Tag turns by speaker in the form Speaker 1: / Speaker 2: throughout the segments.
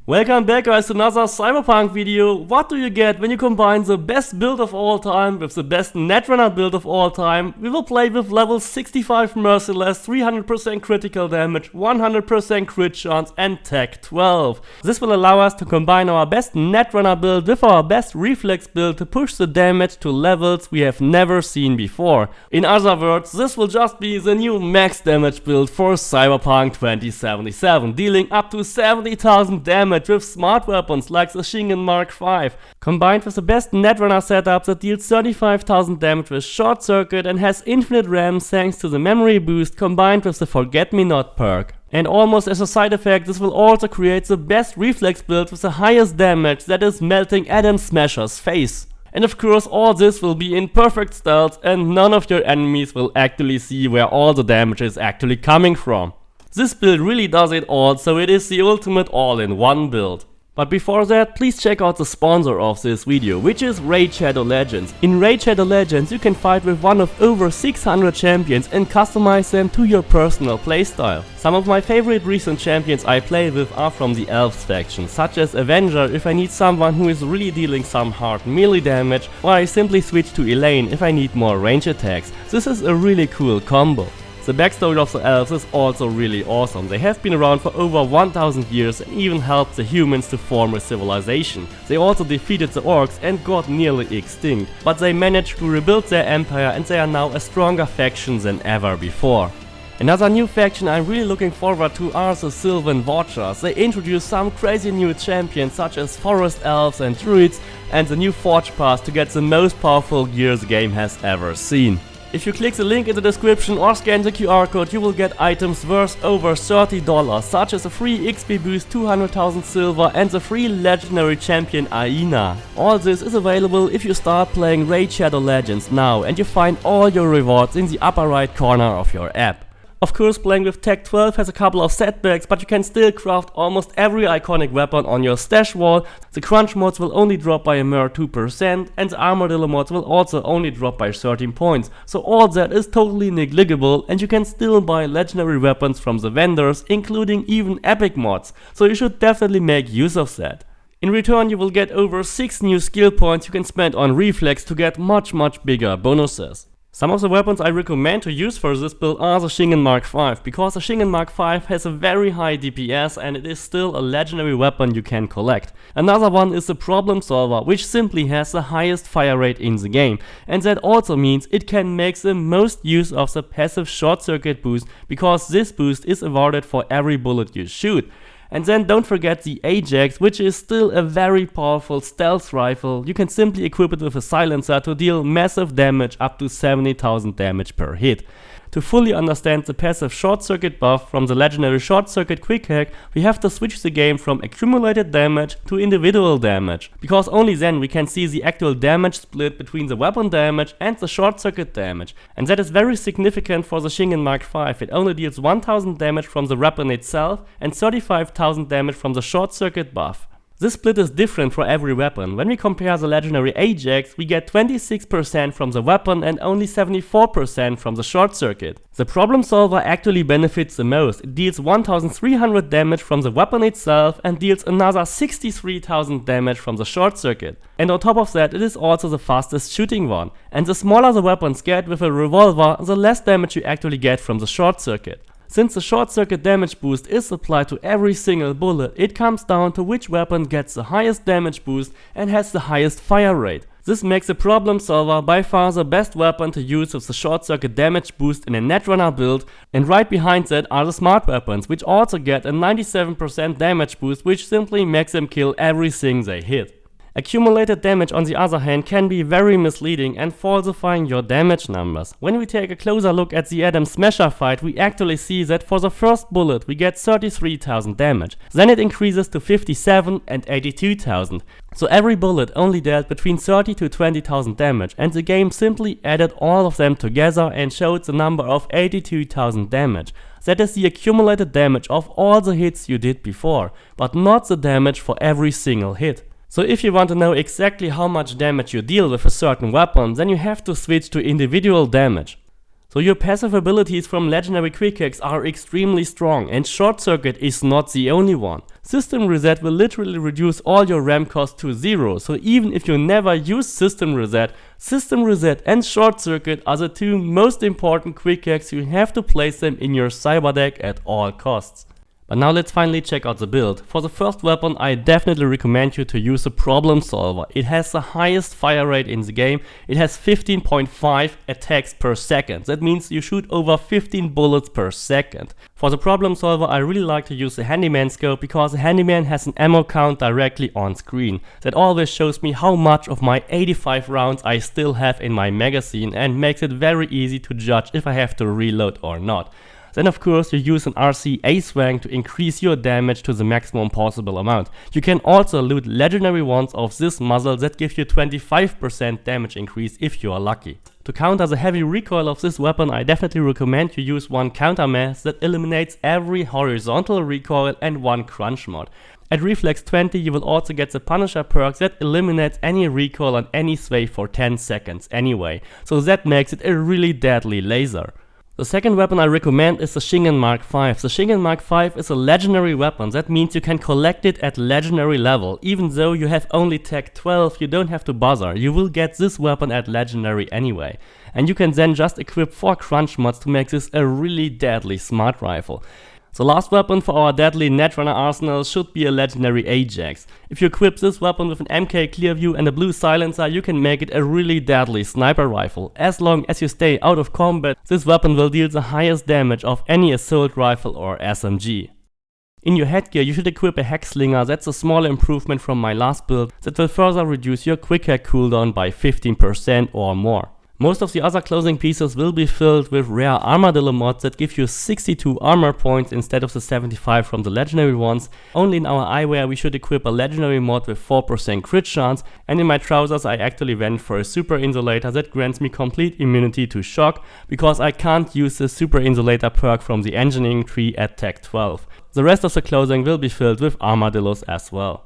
Speaker 1: Welcome back guys to another Cyberpunk video. What do you get when you combine the best build of all time with the best Netrunner build of all time? We will play with level 65 Merciless, 300% critical damage, 100% crit chance and tech 12. This will allow us to combine our best Netrunner build with our best Reflex build to push the damage to levels we have never seen before. In other words, this will just be the new max damage build for Cyberpunk 2077, dealing up to 70,000 damage with smart weapons like the Shingen Mark V, combined with the best Netrunner setup that deals 35,000 damage with short circuit and has infinite RAM thanks to the memory boost combined with the Forget Me Not perk. And almost as a side effect, this will also create the best reflex build with the highest damage, that is melting Adam Smasher's face. And of course all this will be in perfect stealth and none of your enemies will actually see where all the damage is actually coming from. This build really does it all, so it is the ultimate all-in-one build. But before that, please check out the sponsor of this video, which is Raid Shadow Legends. In Raid Shadow Legends you can fight with one of over 600 champions and customize them to your personal playstyle. Some of my favorite recent champions I play with are from the Elves faction, such as Avenger if I need someone who is really dealing some hard melee damage, or I simply switch to Elaine if I need more range attacks. This is a really cool combo. The backstory of the elves is also really awesome. They have been around for over 1000 years and even helped the humans to form a civilization. They also defeated the orcs and got nearly extinct, but they managed to rebuild their empire and they are now a stronger faction than ever before. Another new faction I'm really looking forward to are the Sylvan Watchers. They introduced some crazy new champions such as forest elves and druids and the new Forge Pass to get the most powerful gear the game has ever seen. If you click the link in the description or scan the QR code, you will get items worth over $30, such as a free XP boost, 200,000 silver and the free legendary champion Aina. All this is available if you start playing Raid Shadow Legends now and you find all your rewards in the upper right corner of your app. Of course, playing with Tech 12 has a couple of setbacks, but you can still craft almost every iconic weapon on your stash wall. The crunch mods will only drop by a mere 2% and the armadillo mods will also only drop by 13 points. So all that is totally negligible and you can still buy legendary weapons from the vendors, including even epic mods. So you should definitely make use of that. In return you will get over 6 new skill points you can spend on Reflex to get much bigger bonuses. Some of the weapons I recommend to use for this build are the Shingen Mark V, because the Shingen Mark V has a very high DPS and it is still a legendary weapon you can collect. Another one is the Problem Solver, which simply has the highest fire rate in the game, and that also means it can make the most use of the passive short circuit boost, because this boost is awarded for every bullet you shoot. And then don't forget the Ajax, which is still a very powerful stealth rifle. You can simply equip it with a silencer to deal massive damage, up to 70,000 damage per hit. To fully understand the passive short circuit buff from the legendary short circuit quick hack, we have to switch the game from accumulated damage to individual damage, because only then we can see the actual damage split between the weapon damage and the short circuit damage. And that is very significant for the Shingen Mark V. It only deals 1000 damage from the weapon itself and 35,000 damage from the short circuit buff. This split is different for every weapon. When we compare the legendary Ajax, we get 26% from the weapon and only 74% from the short circuit. The Problem Solver actually benefits the most. It deals 1300 damage from the weapon itself and deals another 63,000 damage from the short circuit. And on top of that, it is also the fastest shooting one. And the smaller the weapons get with a revolver, the less damage you actually get from the short circuit. Since the short circuit damage boost is applied to every single bullet, it comes down to which weapon gets the highest damage boost and has the highest fire rate. This makes the Problem Solver by far the best weapon to use with the short circuit damage boost in a Netrunner build, and right behind that are the smart weapons, which also get a 97% damage boost, which simply makes them kill everything they hit. Accumulated damage on the other hand can be very misleading and falsifying your damage numbers. When we take a closer look at the Adam Smasher fight, we actually see that for the first bullet we get 33,000 damage. Then it increases to 57 and 82,000. So every bullet only dealt between 30 to 20,000 damage, and the game simply added all of them together and showed the number of 82,000 damage. That is the accumulated damage of all the hits you did before, but not the damage for every single hit. So if you want to know exactly how much damage you deal with a certain weapon, then you have to switch to individual damage. So So your passive abilities from legendary quick hacks are extremely strong, and Short Circuit is not the only one. System Reset will literally reduce all your RAM cost to 0, so even if you never use System Reset and Short Circuit are the two most important quick hacks. You have to place them in your cyber deck at all costs. But now let's finally check out the build. For the first weapon, I definitely recommend you to use the Problem Solver. It has the highest fire rate in the game. It has 15.5 attacks per second. That means you shoot over 15 bullets per second. For the Problem Solver, I really like to use the Handyman scope because the Handyman has an ammo count directly on screen. That always shows me how much of my 85 rounds I still have in my magazine and makes it very easy to judge if I have to reload or not. Then of course you use an RC Ace rank to increase your damage to the maximum possible amount. You can also loot legendary ones of this muzzle that give you 25% damage increase if you are lucky. To counter the heavy recoil of this weapon, I definitely recommend you use one countermeasure that eliminates every horizontal recoil and one crunch mod. At Reflex 20 you will also get the Punisher perk that eliminates any recoil on any sway for 10 seconds anyway, so that makes it a really deadly laser. The second weapon I recommend is the Shingen Mark V. The Shingen Mark V is a legendary weapon. That means you can collect it at legendary level. Even though you have only tech 12, you don't have to bother. You will get this weapon at legendary anyway. And you can then just equip 4 crunch mods to make this a really deadly smart rifle. The last weapon for our deadly Netrunner arsenal should be a legendary Ajax. If you equip this weapon with an MK Clearview and a blue silencer, you can make it a really deadly sniper rifle. As long as you stay out of combat, this weapon will deal the highest damage of any assault rifle or SMG. In your headgear you should equip a Hexslinger. That's a small improvement from my last build that will further reduce your quick hack cooldown by 15% or more. Most of the other clothing pieces will be filled with rare armadillo mods that give you 62 armor points instead of the 75 from the legendary ones. Only in our eyewear we should equip a legendary mod with 4% crit chance, and in my trousers I actually went for a super insulator that grants me complete immunity to shock because I can't use the super insulator perk from the engineering tree at tech 12. The rest of the clothing will be filled with armadillos as well.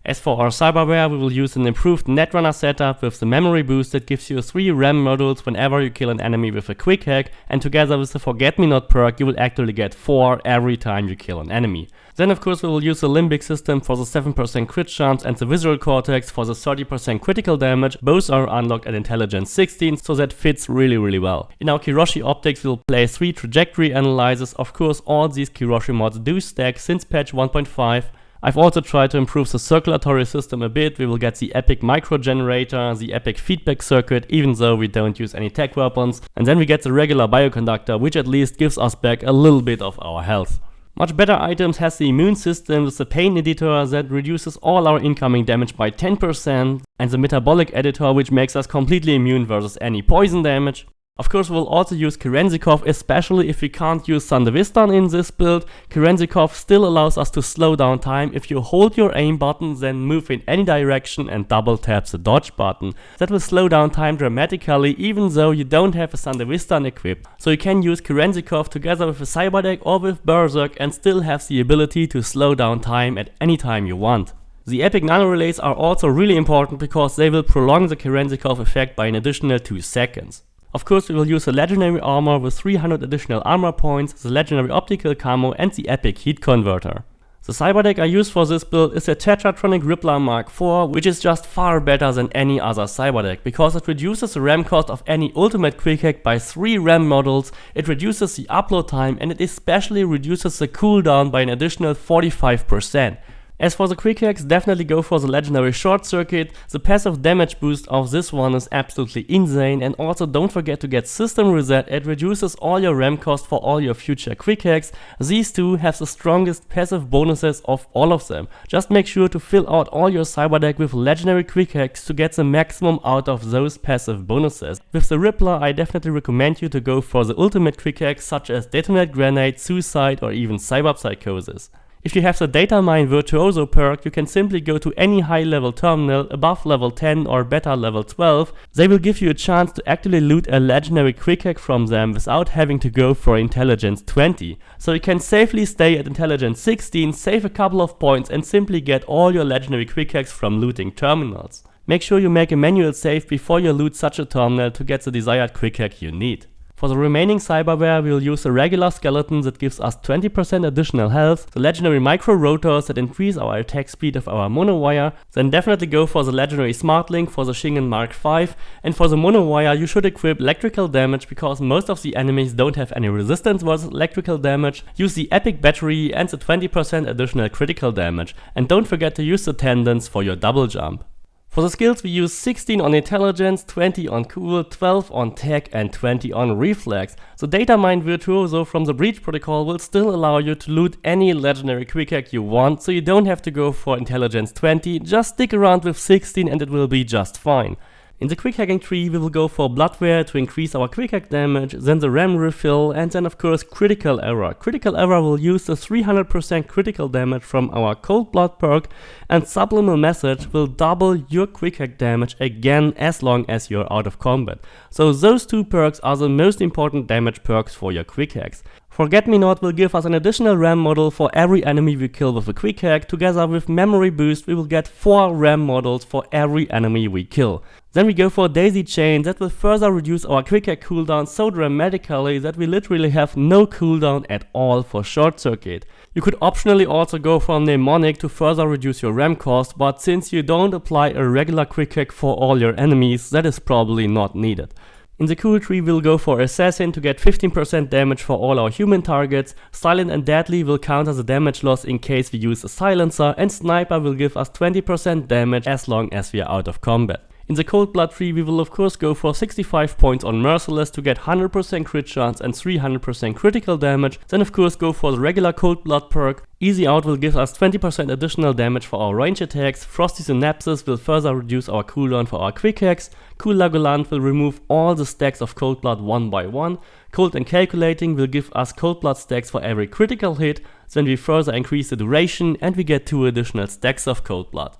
Speaker 1: As for our cyberware, we will use an improved Netrunner setup with the memory boost that gives you 3 RAM modules whenever you kill an enemy with a quick hack, and together with the Forget Me Not perk you will actually get 4 every time you kill an enemy. Then of course we will use the limbic system for the 7% crit chance and the visual cortex for the 30% critical damage. Both are unlocked at intelligence 16, so that fits really well. In our Kiroshi optics we will place 3 trajectory analyzers. Of course all these Kiroshi mods do stack since patch 1.5. I've also tried to improve the circulatory system a bit. We will get the epic micro generator, the epic feedback circuit, even though we don't use any tech weapons. And then we get the regular bioconductor, which at least gives us back a little bit of our health. Much better items has the immune system with the pain editor that reduces all our incoming damage by 10%, and the metabolic editor which makes us completely immune versus any poison damage. Of course we will also use Kerenzikov, especially if we can't use Sandevistan in this build. Kerenzikov still allows us to slow down time. If you hold your aim button, then move in any direction and double tap the dodge button. That will slow down time dramatically even though you don't have a Sandevistan equipped. So you can use Kerenzikov together with a Cyberdeck or with Berserk and still have the ability to slow down time at any time you want. The epic nanorelays are also really important because they will prolong the Kerenzikov effect by an additional 2 seconds. Of course we will use the legendary armor with 300 additional armor points, the legendary optical camo and the epic heat converter. The cyberdeck I use for this build is the Tetratronic Rippler Mark IV, which is just far better than any other cyberdeck because it reduces the RAM cost of any ultimate quick hack by 3 RAM models, it reduces the upload time and it especially reduces the cooldown by an additional 45%. As for the quick hacks, definitely go for the legendary Short Circuit. The passive damage boost of this one is absolutely insane, and also don't forget to get System Reset. It reduces all your RAM cost for all your future quick hacks. These two have the strongest passive bonuses of all of them. Just make sure to fill out all your cyberdeck with legendary quick hacks to get the maximum out of those passive bonuses. With the Rippler I definitely recommend you to go for the ultimate quick hacks such as Detonate Grenade, Suicide or even Cyberpsychosis. If you have the Data Mine Virtuoso perk, you can simply go to any high level terminal above level 10 or better level 12. They will give you a chance to actually loot a legendary quick hack from them without having to go for intelligence 20. So you can safely stay at intelligence 16, save a couple of points and simply get all your legendary quick hacks from looting terminals. Make sure you make a manual save before you loot such a terminal to get the desired quick hack you need. For the remaining cyberware, we'll use the regular skeleton that gives us 20% additional health, the legendary micro rotors that increase our attack speed of our monowire, then definitely go for the legendary smart link for the Shingen Mark V, and for the monowire you should equip electrical damage because most of the enemies don't have any resistance versus electrical damage. Use the epic battery and the 20% additional critical damage, and don't forget to use the tendons for your double jump. For the skills we use 16 on intelligence, 20 on cool, 12 on tech and 20 on reflex. The data mine virtuoso from the breach protocol will still allow you to loot any legendary quick hack you want, so you don't have to go for intelligence 20, just stick around with 16 and it will be just fine. In the quick hacking tree we will go for bloodware to increase our quick hack damage, then the RAM refill, and then of course critical error. Critical error will use the 300% critical damage from our cold blood perk, and subliminal message will double your quick hack damage again as long as you're out of combat. So those two perks are the most important damage perks for your quick hacks. Forget-me-not will give us an additional RAM model for every enemy we kill with a quick hack. Together with memory boost we will get 4 RAM models for every enemy we kill. Then we go for daisy chain that will further reduce our quick hack cooldown so dramatically that we literally have no cooldown at all for short circuit. You could optionally also go for mnemonic to further reduce your RAM cost, but since you don't apply a regular quick hack for all your enemies, that is probably not needed. In the cool tree we'll go for Assassin to get 15% damage for all our human targets, Silent and Deadly will counter the damage loss in case we use a silencer, and Sniper will give us 20% damage as long as we are out of combat. In the cold blood tree we will of course go for 65 points on Merciless to get 100% crit chance and 300% critical damage, then of course go for the regular cold blood perk. Easy Out will give us 20% additional damage for our range attacks, Frosty Synapses will further reduce our cooldown for our quick hacks, Cool Legoland will remove all the stacks of cold blood one by one, Cold and Calculating will give us cold blood stacks for every critical hit, then we further increase the duration and we get 2 additional stacks of cold blood.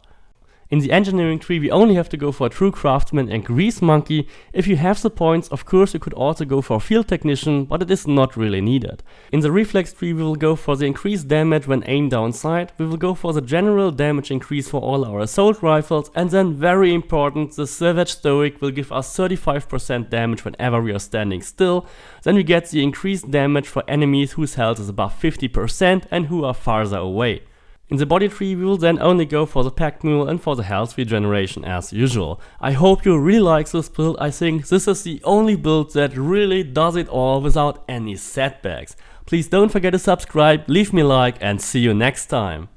Speaker 1: In the engineering tree we only have to go for True Craftsman and Grease Monkey. If you have the points, of course you could also go for Field Technician, but it is not really needed. In the Reflex tree we will go for the increased damage when aimed down sight, we will go for the general damage increase for all our assault rifles, and then very important, the Savage Stoic will give us 35% damage whenever we are standing still. Then we get the increased damage for enemies whose health is above 50% and who are farther away. In the body tree we will then only go for the pack mule and for the health regeneration as usual. I hope you really like this build. I think this is the only build that really does it all without any setbacks. Please don't forget to subscribe, leave me a like, and see you next time.